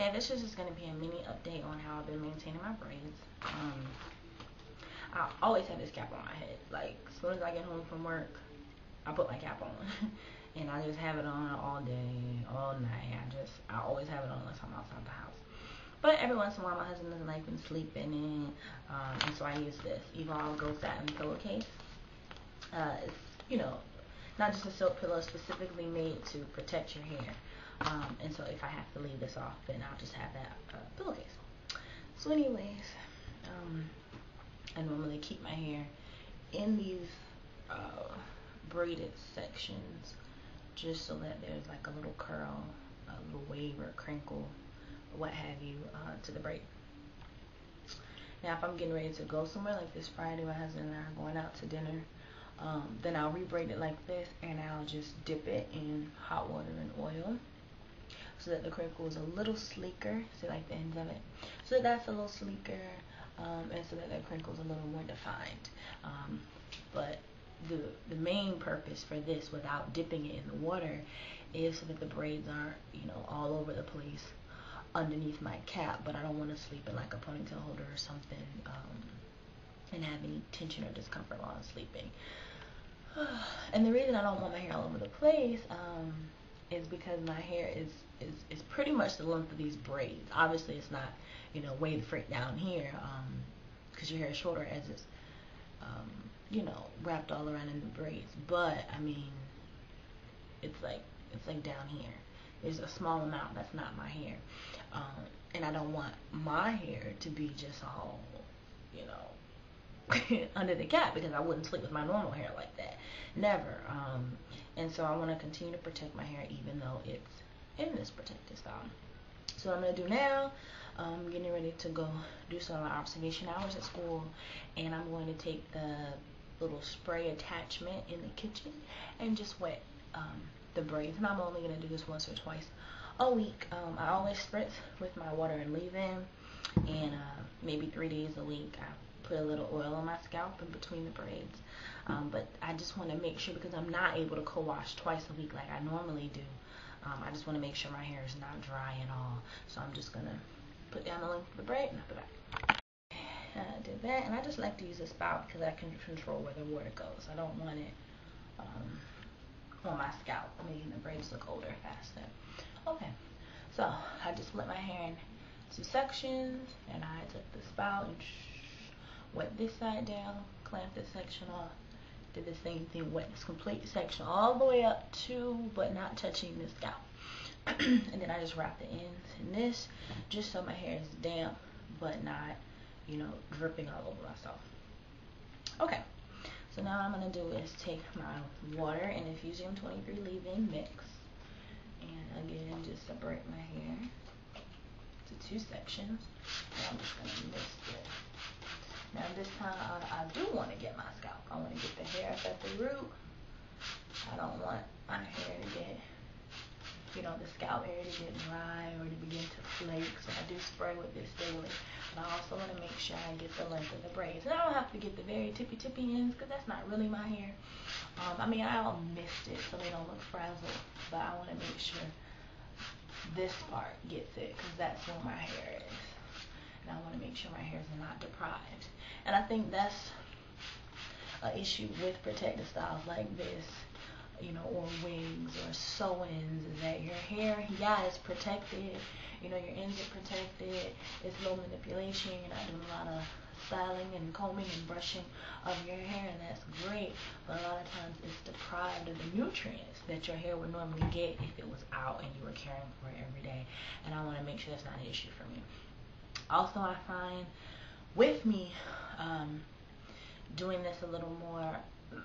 Okay, this is just going to be a mini update on how I've been maintaining my braids. I always have this cap on my head. Like, as soon as I get home from work, I put my cap on. And I just have it on all day, all night. I always have it on unless I'm outside the house. But every once in a while, my husband doesn't like me sleeping in it. And so I use this Evolve Go Satin pillowcase. It's, you know, not just a silk pillow, specifically made to protect your hair. And so if I have to leave this off, then I'll just have that pillowcase. So anyways, I normally keep my hair in these braided sections just so that there's like a little curl, a little wave or crinkle, or what have you, to the braid. Now if I'm getting ready to go somewhere, like this Friday my husband and I are going out to dinner, then I'll re-braid it like this, and I'll just dip it in hot water and oil so that the crinkle is a little sleeker. See, like the ends of it, so that's a little sleeker, and so that the crinkle is a little more defined. But the main purpose for this, without dipping it in the water, is so that the braids aren't, you know, all over the place underneath my cap. But I don't want to sleep in like a ponytail holder or something, and have any tension or discomfort while I'm sleeping. And the reason I don't want my hair all over the place is because my hair is pretty much the length of these braids. Obviously it's not, you know, way the freak down here, because your hair is shorter as it's you know, wrapped all around in the braids. But I mean, it's like down here. There's a small amount that's not my hair, and I don't want my hair to be just all, you know, under the cap, because I wouldn't sleep with my normal hair like that, never. And so I want to continue to protect my hair even though it's in this protective style. So what I'm going to do now, I'm getting ready to go do some of my observation hours at school, and I'm going to take the little spray attachment in the kitchen and just wet the braids. And I'm only going to do this once or twice a week. I always spritz with my water and leave-in, and maybe 3 days a week I put a little oil on my scalp in between the braids. But I just want to make sure, because I'm not able to co-wash twice a week like I normally do, I just want to make sure my hair is not dry at all. So I'm just going to put down the length of the braid and put it back. I did that, and I just like to use a spout because I can control where the water goes. I don't want it on my scalp, making the braids look older faster. Okay, so I just split my hair in 2 sections, and I took the spout and wet this side down, clamped this section off, did the same thing, wet this complete section all the way up to, but not touching the scalp. And then I just wrap the ends in this, just so my hair is damp, but not, you know, dripping all over myself. Okay, so now what I'm going to do is take my water and Infusion 23 leave-in mix, and again, just separate my hair to 2 sections. And I'm just going to mix it. Now this time I do want to get my scalp. I want to get the hair up at the root. I don't want my hair to get, you know, the scalp area to get dry or to begin to flake. So I do spray with this daily. But I also want to make sure I get the length of the braids. And I don't have to get the very tippy ends, because that's not really my hair. I mean, I'll mist it so they don't look frazzled. But I want to make sure this part gets it, because that's where my hair is. And I want to make sure my hair is not deprived. And I think that's an issue with protective styles like this, you know, or wigs or sew-ins, is that your hair, yeah, is protected, you know, your ends are protected, it's low manipulation, you're not doing a lot of styling and combing and brushing of your hair, and that's great, but a lot of times it's deprived of the nutrients that your hair would normally get if it was out and you were caring for it every day. And I want to make sure that's not an issue for me. Also, I find with me doing this a little more,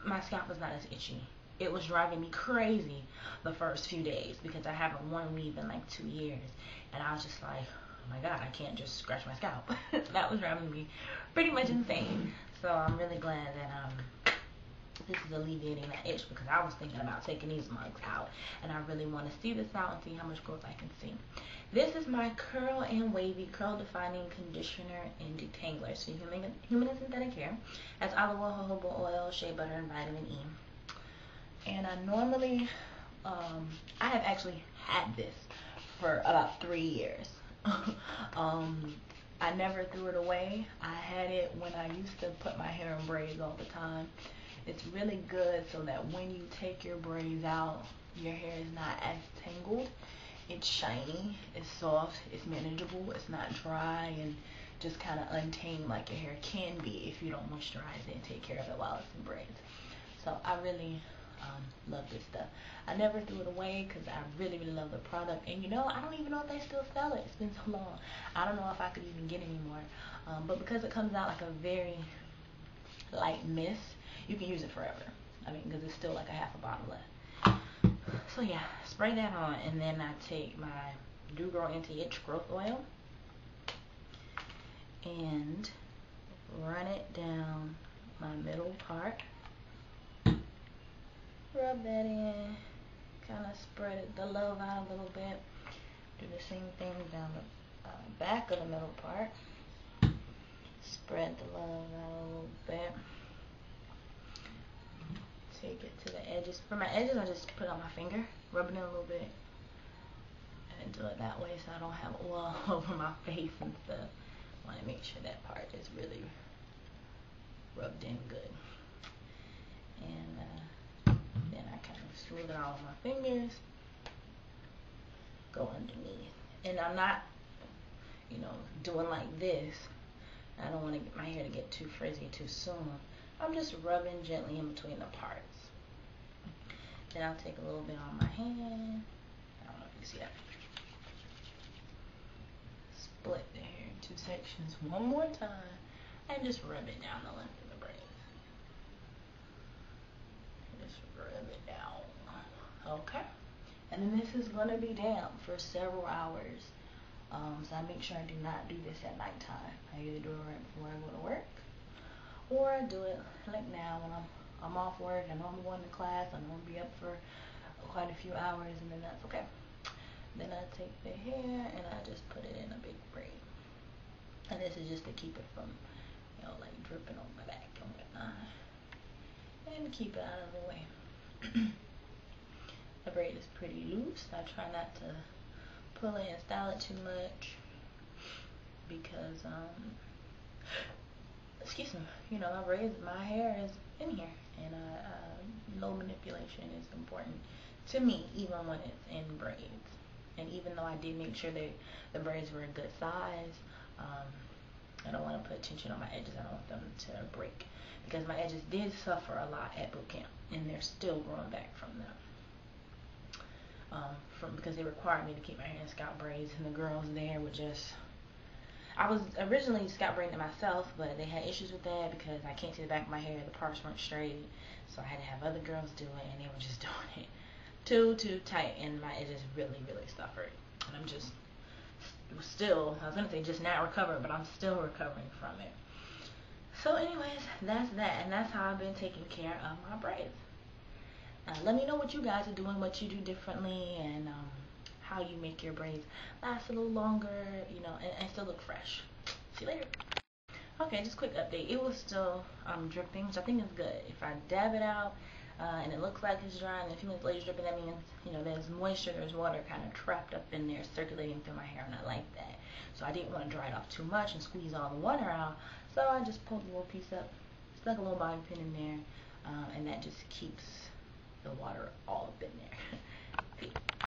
my scalp is not as itchy. It was driving me crazy the first few days because I haven't worn weave in like 2 years, and I was just like, oh my god, I can't just scratch my scalp. That was driving me pretty much insane. So I'm really glad that this is alleviating that itch, because I was thinking about taking these mugs out, and I really want to see this out and see how much growth I can see. This is my Curl and Wavy Curl Defining Conditioner and Detangler. So human and synthetic hair. Has olive oil, jojoba oil, shea butter, and vitamin E. And I normally, I have actually had this for about 3 years. I never threw it away. I had it when I used to put my hair in braids all the time. It's really good so that when you take your braids out, your hair is not as tangled. It's shiny, it's soft, it's manageable, it's not dry and just kind of untamed like your hair can be if you don't moisturize it and take care of it while it's in braids. So I really love this stuff. I never threw it away because I really love the product. And you know, I don't even know if they still sell it. It's been so long. I don't know if I could even get any more. But because it comes out like a very light mist, you can use it forever. I mean, because it's still like a half a bottle left. So yeah, spray that on, and then I take my Do Grow Anti-Itch Growth Oil and run it down my middle part. Rub that in, kind of spread the love out a little bit. Do the same thing down the back of the middle part. Spread the love out a little bit. Take it to the edges. For my edges, I just put it on my finger, rub it in a little bit, and do it that way so I don't have oil over my face and stuff. I want to make sure that part is really rubbed in good. And then I kind of smooth it out with my fingers, go underneath. And I'm not, you know, doing like this. I don't want to get my hair to get too frizzy too soon. I'm just rubbing gently in between the parts. Then I'll take a little bit on my hand. I don't know if you see that. Split the hair in two sections one more time. And just rub it down the length of the braids. Just rub it down. Okay. And then this is going to be damp for several hours. So I make sure I do not do this at nighttime. I either do it right before I go to work, or I do it like now when I'm off work. I know I'm going to class. I know I'm going to be up for quite a few hours, and then that's okay. Then I take the hair and I just put it in a big braid. And this is just to keep it from, you know, like dripping on my back and whatnot. And keep it out of the way. The braid is pretty loose. I try not to pull it and style it too much because excuse me, you know, my hair is in here, and low manipulation is important to me, even when it's in braids. And even though I did make sure that the braids were a good size, I don't want to put tension on my edges. I don't want them to break, because my edges did suffer a lot at boot camp, and they're still growing back from them. Because they required me to keep my hair in scalp braids, and the girls there were just, I was originally scalp braiding it myself, but they had issues with that because I can't see the back of my hair, the parts weren't straight, so I had to have other girls do it, and they were just doing it too tight, and my edges really suffered. And I'm just still, I was gonna say just now recovered, but I'm still recovering from it. So anyways, that's that, and that's how I've been taking care of my braids. Let me know what you guys are doing, what you do differently, and how you make your braids last a little longer, you know, and still look fresh. See you later. Okay, just quick update. It was still dripping, which I think is good. If I dab it out and it looks like it's dry, and a few minutes later it's dripping, that means, you know, there's moisture, there's water kind of trapped up in there, circulating through my hair, and I like that. So I didn't want to dry it off too much and squeeze all the water out, so I just pulled a little piece up, stuck a little bobby pin in there, and that just keeps the water all up in there.